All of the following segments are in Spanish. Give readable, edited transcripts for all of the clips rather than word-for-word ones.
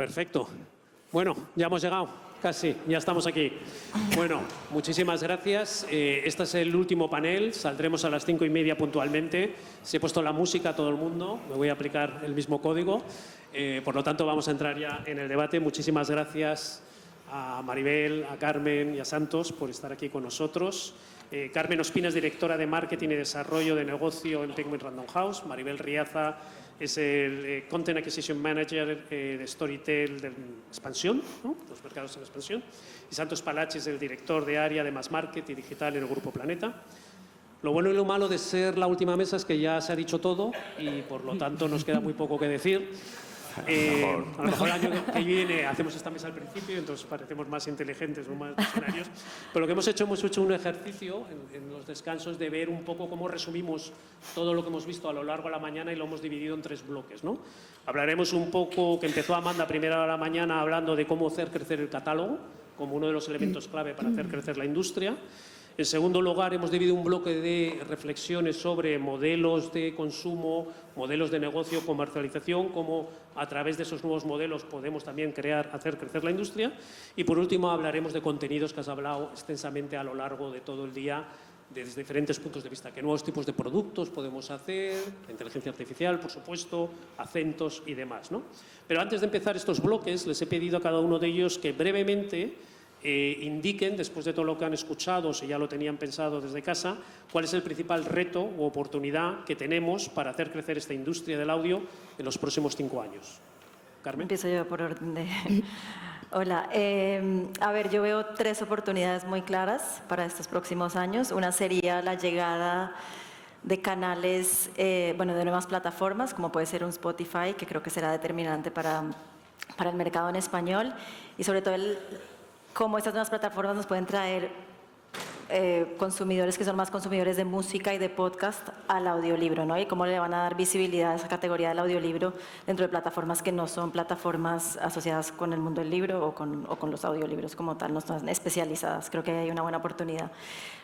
Perfecto. Bueno, ya hemos llegado, casi, ya estamos aquí. Bueno, muchísimas gracias. Este es el último panel, saldremos a las 5:30 puntualmente. Se ha puesto la música a todo el mundo, me voy a aplicar el mismo código. Por lo tanto, vamos a entrar ya en el debate. Muchísimas gracias a Maribel, a Carmen y a Santos por estar aquí con nosotros. Carmen Ospina es directora de Marketing y Desarrollo de Negocio en Penguin Random House. Maribel Riaza es el Content Acquisition Manager de Storytel de Expansión, ¿no? Los mercados en expansión. Y Santos Palachi es el director de área de Mass Market y Digital en el Grupo Planeta. Lo bueno y lo malo de ser la última mesa es que ya se ha dicho todo y por lo tanto nos queda muy poco que decir. A lo mejor el año que viene hacemos esta mesa al principio y entonces parecemos más inteligentes o más visionarios. Pero lo que hemos hecho un ejercicio en los descansos de ver un poco cómo resumimos todo lo que hemos visto a lo largo de la mañana y lo hemos dividido en 3 bloques, ¿no? Hablaremos un poco, que empezó Amanda a primera hora de la mañana hablando de cómo hacer crecer el catálogo como uno de los elementos clave para hacer crecer la industria. En segundo lugar, hemos dividido un bloque de reflexiones sobre modelos de consumo, modelos de negocio, comercialización, cómo a través de esos nuevos modelos podemos también hacer crecer la industria. Y por último, hablaremos de contenidos que has hablado extensamente a lo largo de todo el día, desde diferentes puntos de vista. ¿Qué nuevos tipos de productos podemos hacer? La inteligencia artificial, por supuesto, acentos y demás, ¿no? Pero antes de empezar estos bloques, les he pedido a cada uno de ellos que brevemente indiquen, después de todo lo que han escuchado, si ya lo tenían pensado desde casa, cuál es el principal reto u oportunidad que tenemos para hacer crecer esta industria del audio en los próximos 5 años. Carmen. Empiezo yo por orden de... Hola. A ver, yo veo 3 oportunidades muy claras para estos próximos años. Una sería la llegada de canales, de nuevas plataformas, como puede ser un Spotify, que creo que será determinante para el mercado en español, y sobre todo cómo estas nuevas plataformas nos pueden traer consumidores que son más consumidores de música y de podcast al audiolibro, ¿no? Y cómo le van a dar visibilidad a esa categoría del audiolibro dentro de plataformas que no son plataformas asociadas con el mundo del libro o con los audiolibros como tal, no están especializadas. Creo que hay una buena oportunidad.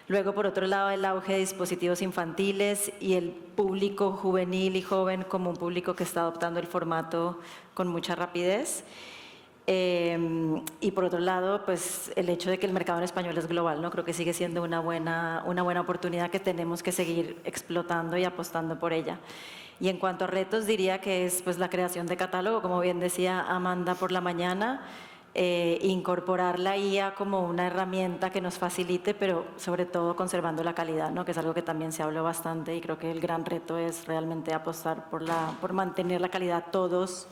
Luego, por otro lado, el auge de dispositivos infantiles y el público juvenil y joven como un público que está adoptando el formato con mucha rapidez. Y por otro lado, pues el hecho de que el mercado en español es global, ¿no? Creo que sigue siendo una buena oportunidad que tenemos que seguir explotando y apostando por ella. Y en cuanto a retos, diría que es pues la creación de catálogo, como bien decía Amanda por la mañana, incorporar la IA como una herramienta que nos facilite, pero sobre todo conservando la calidad, ¿no? Que es algo que también se habló bastante y creo que el gran reto es realmente apostar por mantener la calidad todos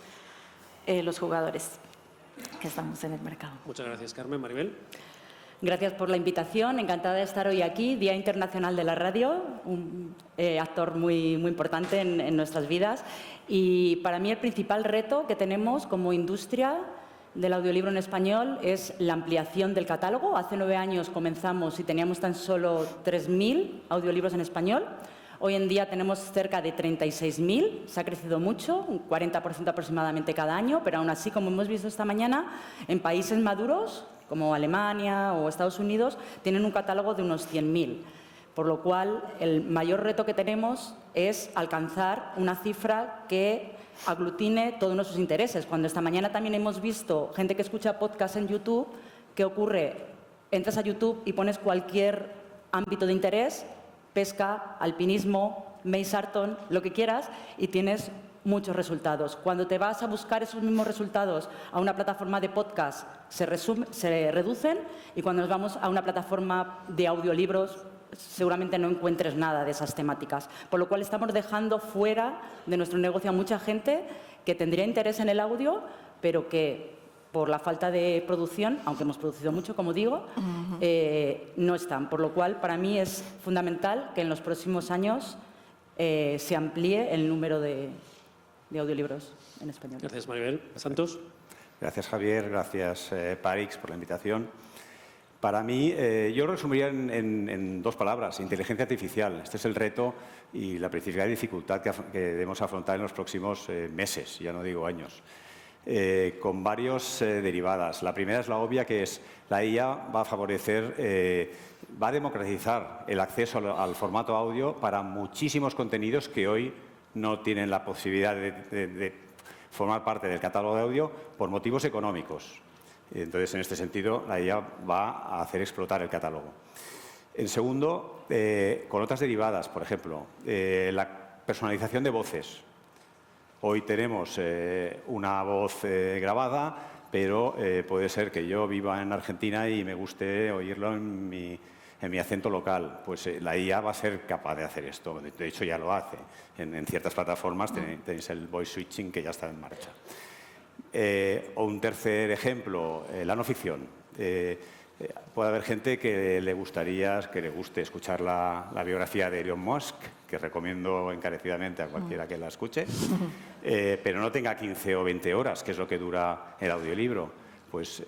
los jugadores que estamos en el mercado. Muchas gracias, Carmen. Maribel. Gracias por la invitación. Encantada de estar hoy aquí, Día Internacional de la Radio, un actor muy importante en nuestras vidas. Y para mí el principal reto que tenemos como industria del audiolibro en español es la ampliación del catálogo. Hace 9 años comenzamos y teníamos tan solo 3.000 audiolibros en español. Hoy en día tenemos cerca de 36.000, se ha crecido mucho, un 40% aproximadamente cada año, pero aún así, como hemos visto esta mañana, en países maduros, como Alemania o Estados Unidos, tienen un catálogo de unos 100.000. Por lo cual, el mayor reto que tenemos es alcanzar una cifra que aglutine todos nuestros intereses. Cuando esta mañana también hemos visto gente que escucha podcast en YouTube, ¿qué ocurre? Entras a YouTube y pones cualquier ámbito de interés, pesca, alpinismo, May Sarton, lo que quieras, y tienes muchos resultados. Cuando te vas a buscar esos mismos resultados a una plataforma de podcast, se reducen, y cuando nos vamos a una plataforma de audiolibros, seguramente no encuentres nada de esas temáticas. Por lo cual estamos dejando fuera de nuestro negocio a mucha gente que tendría interés en el audio, pero que por la falta de producción, aunque hemos producido mucho, como digo, no están. Por lo cual, para mí es fundamental que en los próximos años se amplíe el número de audiolibros en español. Gracias, Maribel. Santos. Gracias, Javier. Gracias, Parix, por la invitación. Para mí, yo lo resumiría en 2 palabras: inteligencia artificial. Este es el reto y la principal dificultad que debemos afrontar en los próximos meses, ya no digo años. Con varios derivadas. La primera es la obvia, que es la IA va a favorecer, va a democratizar el acceso al formato audio para muchísimos contenidos que hoy no tienen la posibilidad de formar parte del catálogo de audio por motivos económicos. Entonces, en este sentido, la IA va a hacer explotar el catálogo. En segundo, con otras derivadas, por ejemplo, la personalización de voces. Hoy tenemos una voz grabada, pero puede ser que yo viva en Argentina y me guste oírlo en mi acento local. Pues la IA va a ser capaz de hacer esto. De hecho, ya lo hace. En ciertas plataformas tenéis el voice switching que ya está en marcha. O un tercer ejemplo, la no ficción. Puede haber gente que le guste escuchar la biografía de Elon Musk, que recomiendo encarecidamente a cualquiera que la escuche, pero no tenga 15 o 20 horas, que es lo que dura el audiolibro. Pues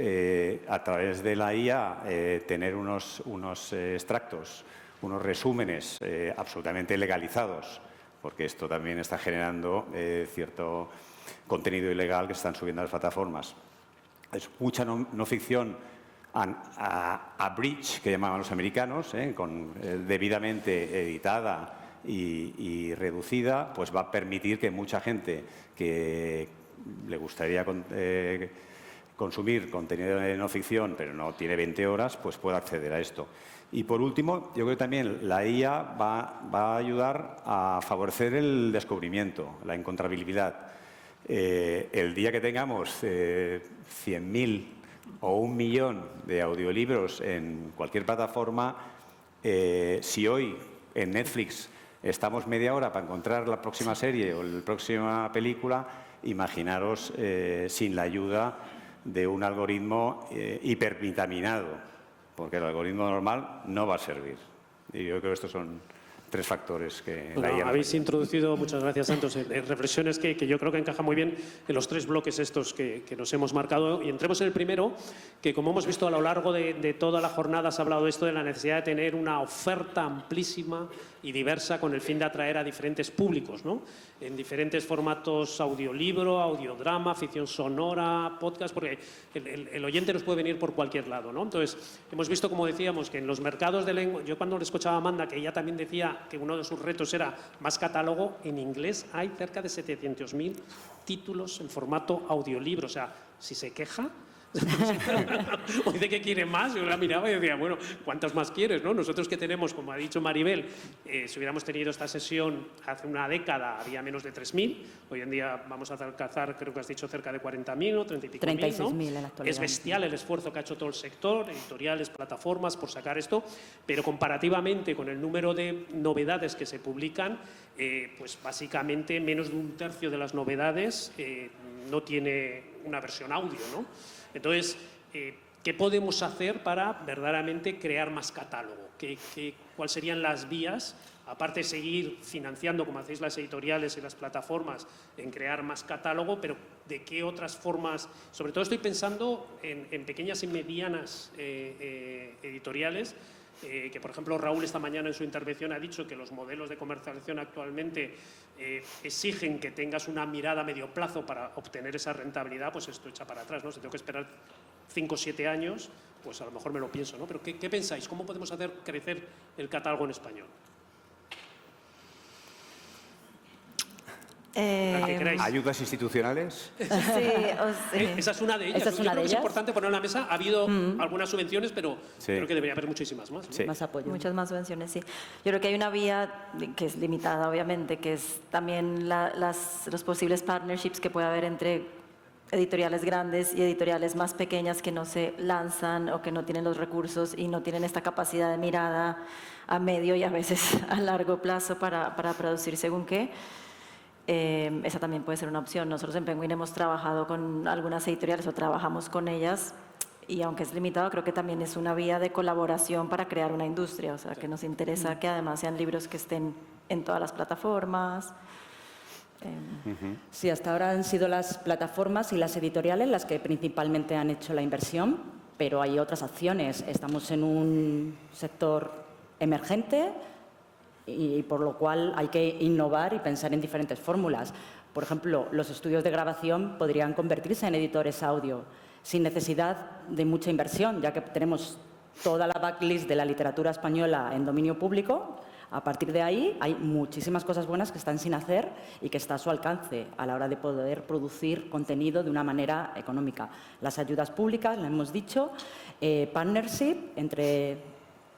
a través de la IA tener unos extractos, unos resúmenes absolutamente legalizados, porque esto también está generando cierto contenido ilegal que se están subiendo a las plataformas. Es mucha no ficción a bridge, que llamaban los americanos, debidamente editada y reducida, pues va a permitir que mucha gente que le gustaría consumir contenido de no ficción, pero no tiene 20 horas, pues pueda acceder a esto. Y por último, yo creo que también la IA va a ayudar a favorecer el descubrimiento, la encontrabilidad. El día que tengamos 100.000 o 1 millón de audiolibros en cualquier plataforma, si hoy en Netflix estamos media hora para encontrar la próxima serie o la próxima película, imaginaros sin la ayuda de un algoritmo hipervitaminado, porque el algoritmo normal no va a servir. Y yo creo que estos son 3 factores que la IA habéis introducido, muchas gracias Santos, en reflexiones que yo creo que encajan muy bien en los 3 bloques estos que nos hemos marcado. Y entremos en el primero, que como hemos visto a lo largo de toda la jornada se ha hablado de esto, de la necesidad de tener una oferta amplísima y diversa con el fin de atraer a diferentes públicos, ¿no? En diferentes formatos: audiolibro, audiodrama, ficción sonora, podcast, porque el oyente nos puede venir por cualquier lado, ¿no? Entonces, hemos visto, como decíamos, que en los mercados de lengua, yo cuando le escuchaba a Amanda, que ella también decía que uno de sus retos era más catálogo, en inglés hay cerca de 700.000 títulos en formato audiolibro. O sea, si se queja o dice que quiere más, yo la miraba y decía, bueno, ¿cuántos más quieres, no? Nosotros que tenemos, como ha dicho Maribel, si hubiéramos tenido esta sesión hace una década había menos de 3.000, hoy en día vamos a alcanzar, creo que has dicho, cerca de 40.000 o 30 y pico 36.000 mil, ¿no? en la actualidad. Es bestial el esfuerzo que ha hecho todo el sector, editoriales, plataformas, por sacar esto, pero comparativamente con el número de novedades que se publican, pues básicamente menos de 1/3 de las novedades no tiene una versión audio, ¿no? Entonces, ¿qué podemos hacer para verdaderamente crear más catálogo? ¿Cuáles serían las vías, aparte de seguir financiando, como hacéis las editoriales y las plataformas, en crear más catálogo, pero de qué otras formas? Sobre todo estoy pensando en pequeñas y medianas editoriales, que por ejemplo Raúl esta mañana en su intervención ha dicho que los modelos de comercialización actualmente exigen que tengas una mirada a medio plazo para obtener esa rentabilidad. Pues esto echa para atrás, ¿no? Si tengo que esperar 5 o 7 años, pues a lo mejor me lo pienso, ¿no? Pero ¿qué pensáis? ¿Cómo podemos hacer crecer el catálogo en español? La que queráis. ¿Ayudas institucionales? Sí, Esa es una de ellas. Esa es Yo una creo de que es ellas. importante poner en la mesa. Ha habido algunas subvenciones, pero Sí. creo que debería haber muchísimas más, ¿no? Sí. Más apoyo. muchas más subvenciones, sí. Yo creo que hay una vía que es limitada, obviamente, que es también los posibles partnerships que puede haber entre editoriales grandes y editoriales más pequeñas que no se lanzan o que no tienen los recursos y no tienen esta capacidad de mirada a medio y a veces a largo plazo para producir según qué. Esa también puede ser una opción. Nosotros en Penguin hemos trabajado con algunas editoriales o trabajamos con ellas, y aunque es limitado, creo que también es una vía de colaboración para crear una industria. O sea, que nos interesa que además sean libros que estén en todas las plataformas. Sí, hasta ahora han sido las plataformas y las editoriales las que principalmente han hecho la inversión, pero hay otras acciones. Estamos en un sector emergente y por lo cual hay que innovar y pensar en diferentes fórmulas. Por ejemplo, los estudios de grabación podrían convertirse en editores audio sin necesidad de mucha inversión, ya que tenemos toda la backlist de la literatura española en dominio público. A partir de ahí hay muchísimas cosas buenas que están sin hacer y que está a su alcance a la hora de poder producir contenido de una manera económica. Las ayudas públicas, lo hemos dicho, partnership entre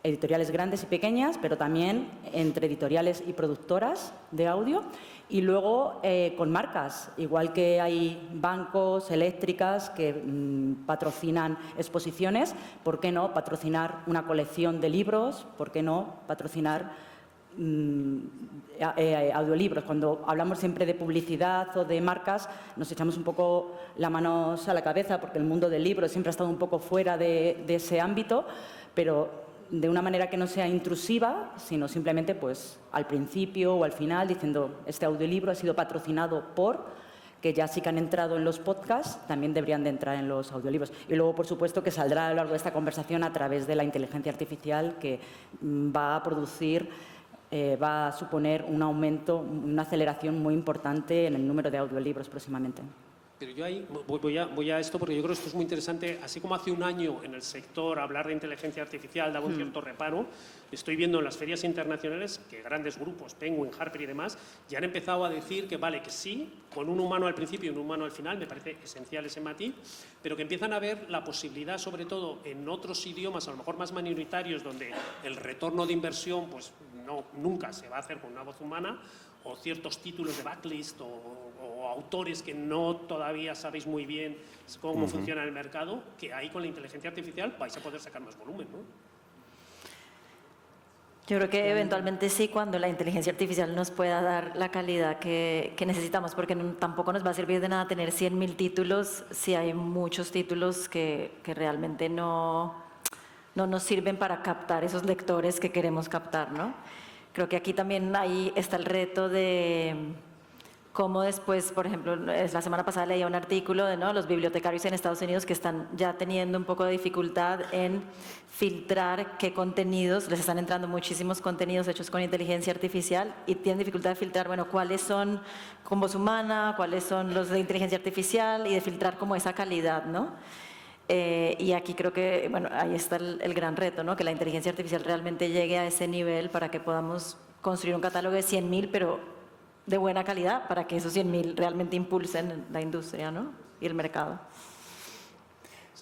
editoriales grandes y pequeñas, pero también entre editoriales y productoras de audio, y luego con marcas, igual que hay bancos, eléctricas que patrocinan exposiciones, ¿por qué no patrocinar una colección de libros? ¿Por qué no patrocinar audiolibros? Cuando hablamos siempre de publicidad o de marcas, nos echamos un poco las manos a la cabeza porque el mundo del libro siempre ha estado un poco fuera de ese ámbito, pero de una manera que no sea intrusiva, sino simplemente pues al principio o al final diciendo este audiolibro ha sido patrocinado por, que ya sí que han entrado en los podcasts, también deberían de entrar en los audiolibros. Y luego, por supuesto, que saldrá a lo largo de esta conversación a través de la inteligencia artificial que va a producir, va a suponer un aumento, una aceleración muy importante en el número de audiolibros próximamente. Pero yo ahí voy a esto porque yo creo que esto es muy interesante. Así como hace un año en el sector hablar de inteligencia artificial daba un cierto reparo, estoy viendo en las ferias internacionales que grandes grupos, Penguin, Harper y demás, ya han empezado a decir que vale, que sí, con un humano al principio y un humano al final, me parece esencial ese matiz, pero que empiezan a ver la posibilidad, sobre todo en otros idiomas, a lo mejor más minoritarios, donde el retorno de inversión pues nunca se va a hacer con una voz humana, o ciertos títulos de backlist o autores que no todavía sabéis muy bien cómo funciona el mercado, que ahí con la inteligencia artificial vais a poder sacar más volumen, ¿no? Yo creo que eventualmente sí, cuando la inteligencia artificial nos pueda dar la calidad que necesitamos, porque tampoco nos va a servir de nada tener 100.000 títulos si hay muchos títulos que realmente no nos sirven para captar esos lectores que queremos captar, ¿no? Creo que aquí también ahí está el reto de cómo después, por ejemplo, la semana pasada leía un artículo de los bibliotecarios en Estados Unidos que están ya teniendo un poco de dificultad en filtrar qué contenidos, les están entrando muchísimos contenidos hechos con inteligencia artificial y tienen dificultad de filtrar, bueno, cuáles son con voz humana, cuáles son los de inteligencia artificial y de filtrar como esa calidad, ¿no? Y aquí creo que, bueno, ahí está el gran reto, ¿no? Que la inteligencia artificial realmente llegue a ese nivel para que podamos construir un catálogo de 100.000, pero de buena calidad, para que esos 100.000 realmente impulsen la industria, ¿no? Y el mercado.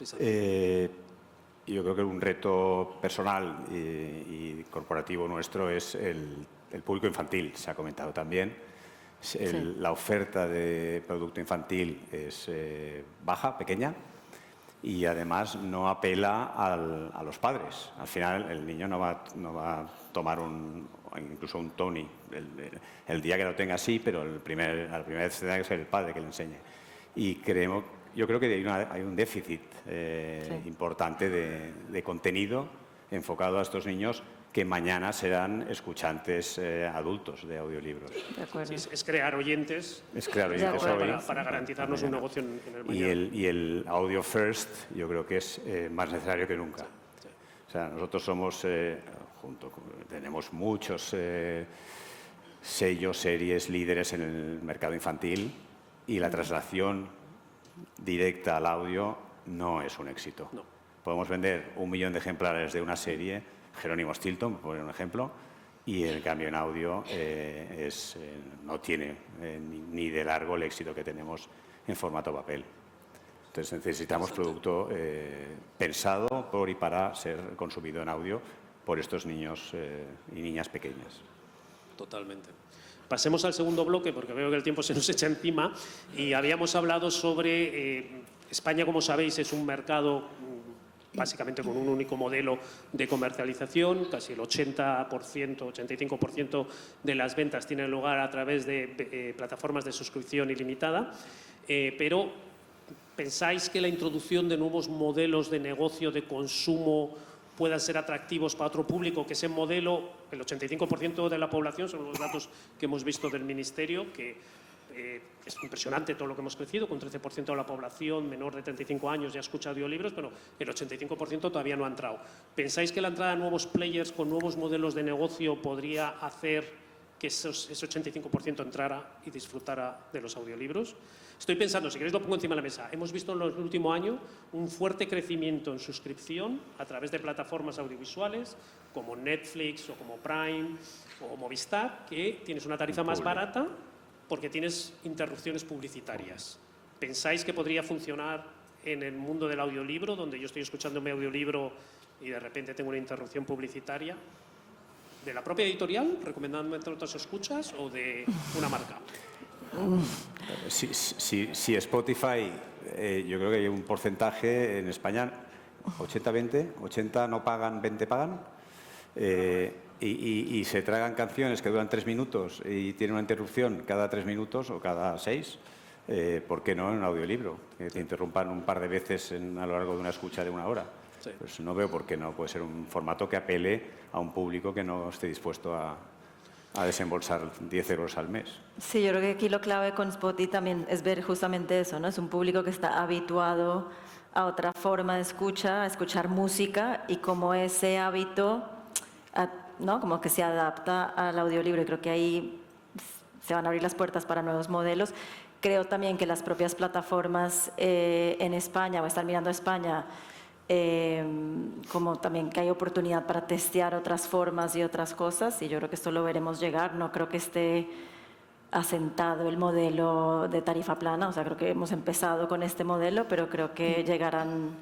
Yo creo que un reto personal y corporativo nuestro es el público infantil, se ha comentado también. La oferta de producto infantil es baja, pequeña, y además no apela a los padres. Al final el niño no va a tomar incluso un Tony el día que lo tenga así, pero a la primera vez tendrá que ser el padre que le enseñe. Y yo creo que hay un déficit importante de contenido enfocado a estos niños que mañana serán escuchantes adultos de audiolibros. De acuerdo. Sí, es crear oyentes, para garantizarnos un negocio en el mañana. Y el audio first yo creo que es más necesario que nunca. O sea, nosotros somos, tenemos muchos sellos, series, líderes en el mercado infantil y la traslación directa al audio no es un éxito. No. Podemos vender 1 millón de ejemplares de una serie, Jerónimo Stilton, por poner un ejemplo, y en cambio en audio no tiene ni de largo el éxito que tenemos en formato papel. Entonces necesitamos producto pensado por y para ser consumido en audio por estos niños y niñas pequeñas. Totalmente. Pasemos al segundo bloque, porque veo que el tiempo se nos echa encima, y habíamos hablado sobre España, como sabéis, es un mercado básicamente con un único modelo de comercialización, casi el 80%, 85% de las ventas tienen lugar a través de plataformas de suscripción ilimitada, pero ¿pensáis que la introducción de nuevos modelos de negocio, de consumo, puedan ser atractivos para otro público? Que ese modelo, el 85% de la población, son los datos que hemos visto del Ministerio, que es impresionante todo lo que hemos crecido, con 13% de la población menor de 35 años ya escucha audiolibros, pero el 85% todavía no ha entrado. ¿Pensáis que la entrada de nuevos players con nuevos modelos de negocio podría hacer que ese 85% entrara y disfrutara de los audiolibros. Estoy pensando, si queréis lo pongo encima de la mesa, hemos visto en el último año un fuerte crecimiento en suscripción a través de plataformas audiovisuales como Netflix o como Prime o Movistar, que tienes una tarifa más barata porque tienes interrupciones publicitarias. ¿Pensáis que podría funcionar en el mundo del audiolibro, donde yo estoy escuchando mi audiolibro y de repente tengo una interrupción publicitaria? ¿De la propia editorial, recomendándome entre otras escuchas, o de una marca? Si Spotify, yo creo que hay un porcentaje en España, 80-20, 80 no pagan, 20 pagan, y se tragan canciones que duran 3 minutos y tienen una interrupción cada 3 minutos o cada 6, ¿por qué no en un audiolibro? Que te interrumpan un par de veces a lo largo de una escucha de 1 hora. Sí. Pues no veo por qué no puede ser un formato que apele a un público que no esté dispuesto a desembolsar 10 euros al mes. Sí, yo creo que aquí lo clave con Spotify también es ver justamente eso, ¿no? Es un público que está habituado a otra forma de escucha, a escuchar música, y como ese hábito, ¿no? Como que se adapta al audiolibro, y creo que ahí se van a abrir las puertas para nuevos modelos. Creo también que las propias plataformas en España, o están mirando a España, como también que hay oportunidad para testear otras formas y otras cosas, y yo creo que esto lo veremos llegar. No creo que esté asentado el modelo de tarifa plana, o sea, creo que hemos empezado con este modelo, pero creo que llegarán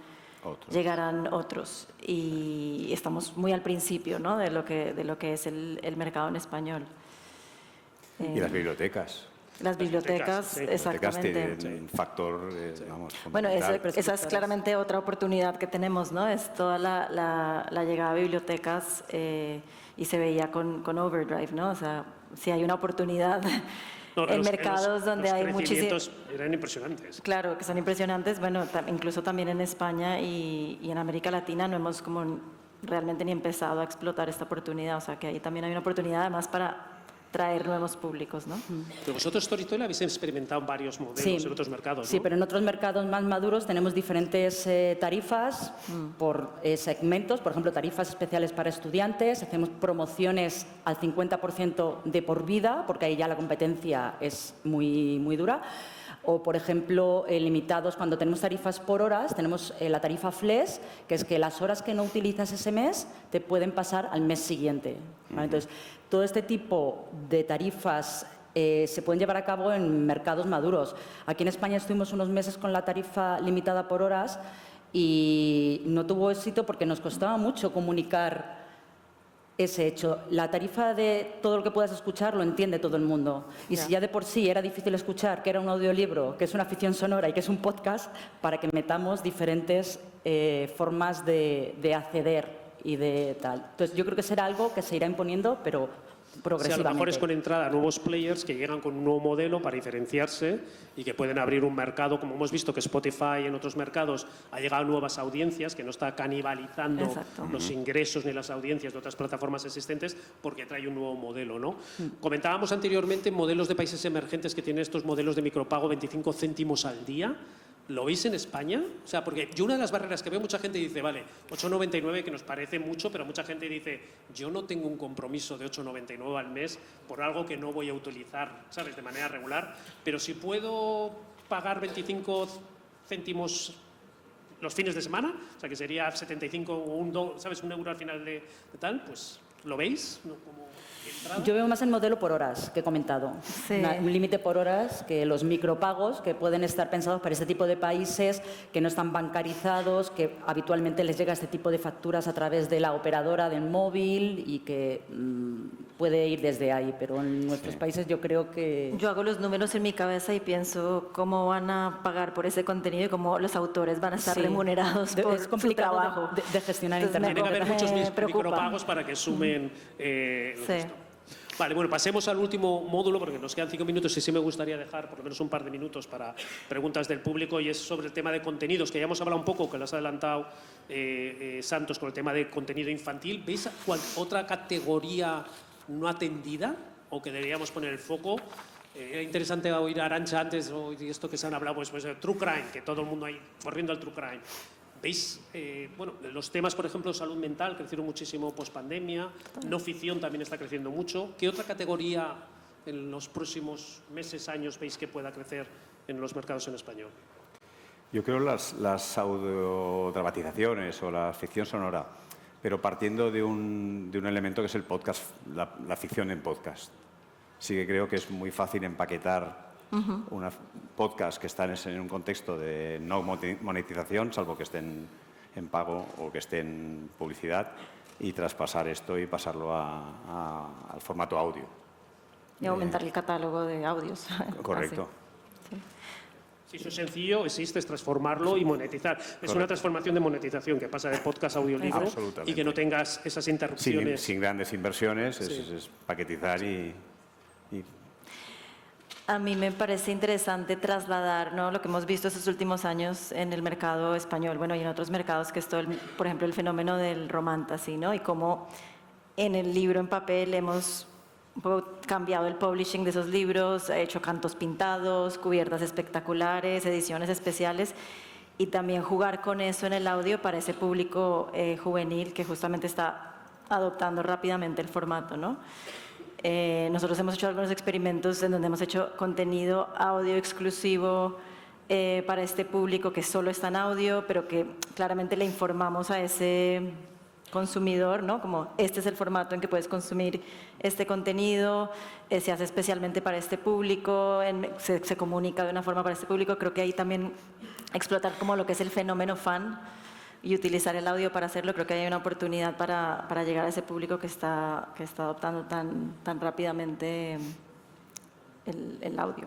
otros, y estamos muy al principio, ¿no? de lo que es el mercado en español. Y las bibliotecas. Las bibliotecas, sí. exactamente. Tienen un factor, vamos, bueno, fundamental. esa es claramente otra oportunidad que tenemos, ¿no? Es toda la llegada a bibliotecas, y se veía con Overdrive, ¿no? O sea, si hay una oportunidad en mercados donde hay muchísimos... eran impresionantes. Claro, que son impresionantes. Bueno, incluso también en España y en América Latina no hemos como realmente ni empezado a explotar esta oportunidad. O sea, que ahí también hay una oportunidad además para traer nuevos públicos, ¿no? Pero vosotros, Storytel, habéis experimentado varios modelos en otros mercados, ¿no? Sí, pero en otros mercados más maduros tenemos diferentes tarifas por segmentos. Por ejemplo, tarifas especiales para estudiantes. Hacemos promociones al 50% de por vida, porque ahí ya la competencia es muy, muy dura. O, por ejemplo, limitados, cuando tenemos tarifas por horas, tenemos la tarifa Flex, que es que las horas que no utilizas ese mes te pueden pasar al mes siguiente, ¿vale? Entonces, todo este tipo de tarifas se pueden llevar a cabo en mercados maduros. Aquí en España estuvimos unos meses con la tarifa limitada por horas y no tuvo éxito porque nos costaba mucho comunicar ese hecho. La tarifa de todo lo que puedas escuchar lo entiende todo el mundo. Y si ya de por sí era difícil escuchar que era un audiolibro, que es una ficción sonora y que es un podcast, para que metamos diferentes formas de acceder y de tal. Entonces, yo creo que será algo que se irá imponiendo, pero progresivamente. Sí, a lo mejor es con entrada a nuevos players que llegan con un nuevo modelo para diferenciarse y que pueden abrir un mercado, como hemos visto que Spotify en otros mercados ha llegado a nuevas audiencias, que no está canibalizando los ingresos ni las audiencias de otras plataformas existentes, porque trae un nuevo modelo, ¿no? Comentábamos anteriormente modelos de países emergentes que tienen estos modelos de micropago 25 céntimos al día. ¿Lo veis en España? O sea, porque yo una de las barreras que veo, mucha gente dice, vale, 8,99, que nos parece mucho, pero mucha gente dice, yo no tengo un compromiso de 8,99 al mes por algo que no voy a utilizar, ¿sabes?, de manera regular, pero si puedo pagar 25 céntimos los fines de semana, o sea, que sería 75 o ¿sabes?, un euro al final de tal, pues, ¿lo veis? ¿No? Como entrada. Yo veo más el modelo por horas que he comentado. Sí. Un límite por horas, que los micropagos que pueden estar pensados para este tipo de países que no están bancarizados, que habitualmente les llega este tipo de facturas a través de la operadora del móvil y que puede ir desde ahí. Pero en nuestros países yo creo que... Yo hago los números en mi cabeza y pienso cómo van a pagar por ese contenido y cómo los autores van a estar remunerados por es complicado su trabajo. de gestionar Entonces, Internet. Tiene que haber muchos preocupa. micropagos para que sumen Sí. Vale, bueno, pasemos al último módulo porque nos quedan 5 minutos y sí me gustaría dejar por lo menos un par de minutos para preguntas del público, y es sobre el tema de contenidos, que ya hemos hablado un poco, que lo has adelantado Santos, con el tema de contenido infantil. ¿Veis otra categoría no atendida o que deberíamos poner el foco? Era interesante oír a Arantxa antes, y esto que se han hablado, pues True Crime, que todo el mundo ahí corriendo al True Crime. ¿Veis, bueno, los temas, por ejemplo, salud mental crecieron muchísimo post-pandemia, no ficción también está creciendo mucho? ¿Qué otra categoría en los próximos meses, años veis que pueda crecer en los mercados en español? Yo creo las audiodramatizaciones o la ficción sonora, pero partiendo de un elemento que es el podcast, la ficción en podcast. Sí que creo que es muy fácil empaquetar una podcast que están en un contexto de no monetización, salvo que estén en pago o que estén en publicidad, y traspasar esto y pasarlo al formato audio. Y aumentar el catálogo de audios. Correcto. Sí. Si eso es sencillo, existe, es transformarlo y monetizar. Es una transformación de monetización que pasa de podcast a audiolibro y que no tengas esas interrupciones. Sin grandes inversiones, es paquetizar y... A mí me parece interesante trasladar, ¿no?, lo que hemos visto estos últimos años en el mercado español, bueno, y en otros mercados, que es todo, por ejemplo, el fenómeno del romantasy, ¿no? Y cómo en el libro en papel hemos un poco cambiado el publishing de esos libros, hecho cantos pintados, cubiertas espectaculares, ediciones especiales, y también jugar con eso en el audio para ese público juvenil que justamente está adoptando rápidamente el formato, ¿no? Nosotros hemos hecho algunos experimentos en donde hemos hecho contenido audio exclusivo para este público que solo está en audio, pero que claramente le informamos a ese consumidor, ¿no? Como este es el formato en que puedes consumir este contenido, se hace especialmente para este público, se comunica de una forma para este público. Creo que ahí también explotar como lo que es el fenómeno fan y utilizar el audio para hacerlo, creo que hay una oportunidad para llegar a ese público que está adoptando tan rápidamente el audio.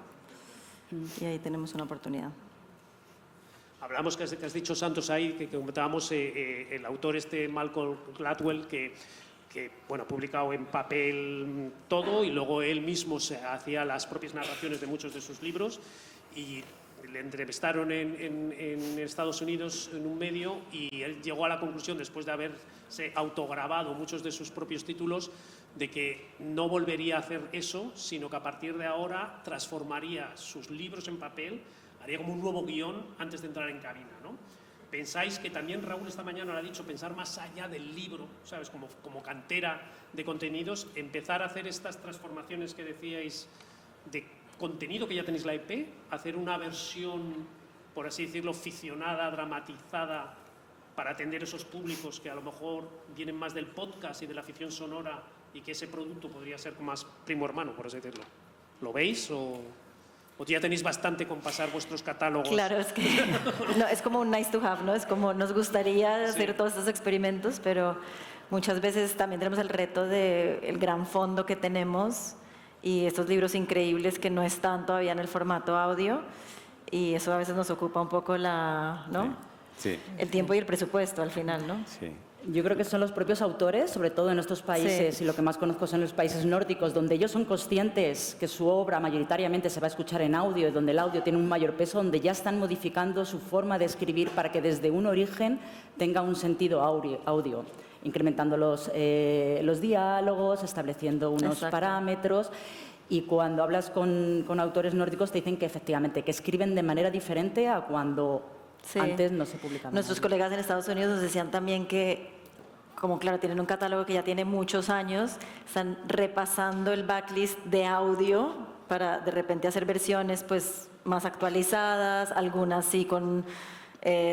Y ahí tenemos una oportunidad. Hablamos, que has dicho, Santos, ahí, que comentábamos, el autor Malcolm Gladwell, que bueno, ha publicado en papel todo y luego él mismo se hacía las propias narraciones de muchos de sus libros, y le entrevistaron en Estados Unidos en un medio y él llegó a la conclusión, después de haberse autograbado muchos de sus propios títulos, de que no volvería a hacer eso, sino que a partir de ahora transformaría sus libros en papel, haría como un nuevo guión antes de entrar en cabina, ¿no? ¿Pensáis que también Raúl esta mañana lo ha dicho, pensar más allá del libro, ¿sabes? Como cantera de contenidos, empezar a hacer estas transformaciones que decíais de contenido que ya tenéis la EP, hacer una versión, por así decirlo, ficcionada, dramatizada, para atender esos públicos que a lo mejor vienen más del podcast y de la ficción sonora, y que ese producto podría ser más primo hermano, por así decirlo? ¿Lo veis o ya tenéis bastante con pasar vuestros catálogos? Claro, es que no, es como un nice to have, ¿no? Es como nos gustaría hacer todos estos experimentos, pero muchas veces también tenemos el reto del gran fondo que tenemos y estos libros increíbles que no están todavía en el formato audio, y eso a veces nos ocupa un poco ¿no? Sí. El tiempo y el presupuesto al final, ¿no? Sí. Yo creo que son los propios autores, sobre todo en estos países, y lo que más conozco son los países nórdicos, donde ellos son conscientes que su obra mayoritariamente se va a escuchar en audio, donde el audio tiene un mayor peso, donde ya están modificando su forma de escribir para que desde un origen tenga un sentido audio, incrementando los diálogos, estableciendo unos parámetros. Y cuando hablas con autores nórdicos te dicen que efectivamente que escriben de manera diferente a cuando antes no se publicaban. Nuestros colegas en Estados Unidos nos decían también que, como claro, tienen un catálogo que ya tiene muchos años, están repasando el backlist de audio para de repente hacer versiones pues más actualizadas, algunas sí con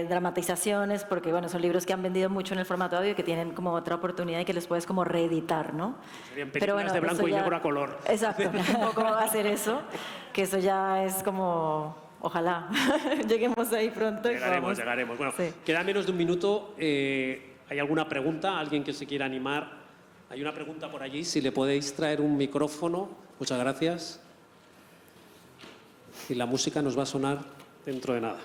dramatizaciones, porque bueno, son libros que han vendido mucho en el formato audio y que tienen como otra oportunidad y que les puedes como reeditar, ¿no? Serían películas de blanco y negro a color. Exacto, un poco hacer eso, que eso ya es como, ojalá lleguemos ahí pronto. Llegaremos. Bueno, queda menos de un minuto. ¿Hay alguna pregunta? ¿Alguien que se quiera animar? Hay una pregunta por allí, si le podéis traer un micrófono. Muchas gracias. Y la música nos va a sonar dentro de nada.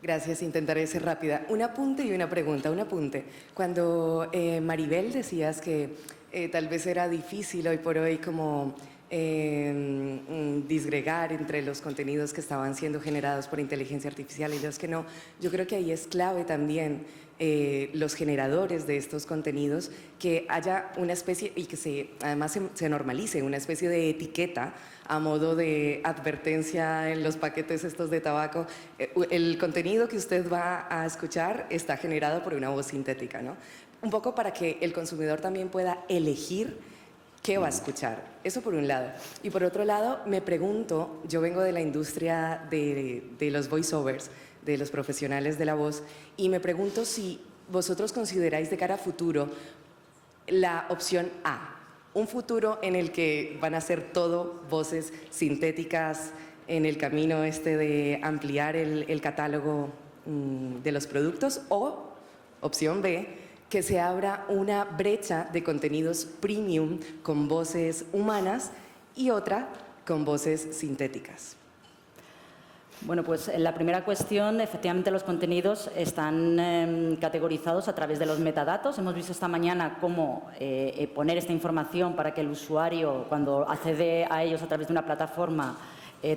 Gracias, intentaré ser rápida. Un apunte y una pregunta. Un apunte. Cuando Maribel decías que tal vez era difícil hoy por hoy como disgregar entre los contenidos que estaban siendo generados por inteligencia artificial y los que no. Yo creo que ahí es clave también los generadores de estos contenidos, que haya una especie, y que además se normalice una especie de etiqueta a modo de advertencia en los paquetes estos de tabaco. El contenido que usted va a escuchar está generado por una voz sintética, ¿no? Un poco para que el consumidor también pueda elegir qué va a escuchar. Eso por un lado. Y por otro lado, me pregunto, yo vengo de la industria de los voiceovers, de los profesionales de la voz, y me pregunto si vosotros consideráis de cara a futuro la opción A, un futuro en el que van a ser todo voces sintéticas en el camino de ampliar el catálogo de los productos, o opción B, que se abra una brecha de contenidos premium con voces humanas y otra con voces sintéticas. Bueno, pues en la primera cuestión, efectivamente los contenidos están categorizados a través de los metadatos. Hemos visto esta mañana cómo poner esta información para que el usuario, cuando accede a ellos a través de una plataforma,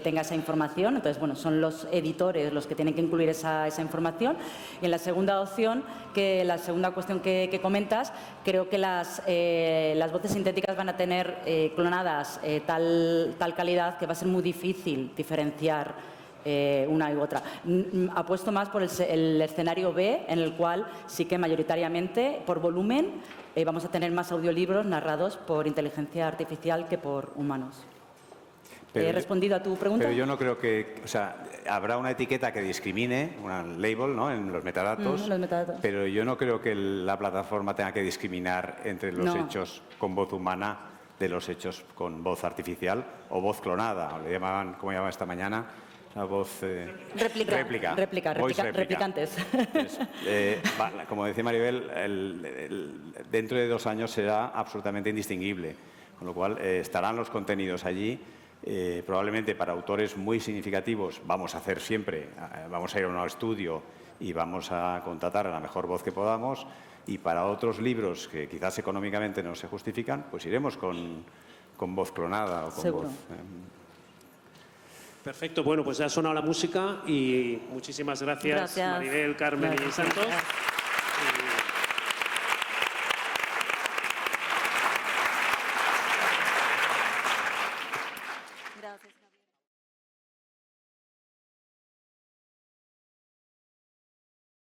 tenga esa información. Entonces, bueno, son los editores los que tienen que incluir esa información. Y en la segunda opción, la segunda cuestión que comentas, creo que las voces sintéticas van a tener clonadas tal calidad que va a ser muy difícil diferenciar una y otra. Apuesto más por el escenario B, en el cual sí que mayoritariamente, por volumen, vamos a tener más audiolibros narrados por inteligencia artificial que por humanos. ¿He respondido a tu pregunta? Pero yo no creo que... O sea, habrá una etiqueta que discrimine, una label, ¿no?, en los metadatos, pero yo no creo que la plataforma tenga que discriminar entre los hechos con voz humana de los hechos con voz artificial o voz clonada. O le llamaban, ¿cómo llamaban esta mañana? La voz... Replicantes. Pues, como decía Maribel, dentro de 2 años será absolutamente indistinguible, con lo cual estarán los contenidos allí. Probablemente para autores muy significativos vamos a hacer siempre, vamos a ir a un estudio y vamos a contratar a la mejor voz que podamos, y para otros libros que quizás económicamente no se justifican, pues iremos con voz clonada o con Seguro. voz... Perfecto, bueno, pues ya ha sonado la música y muchísimas gracias. Maribel, Carmen y Santos. Gracias.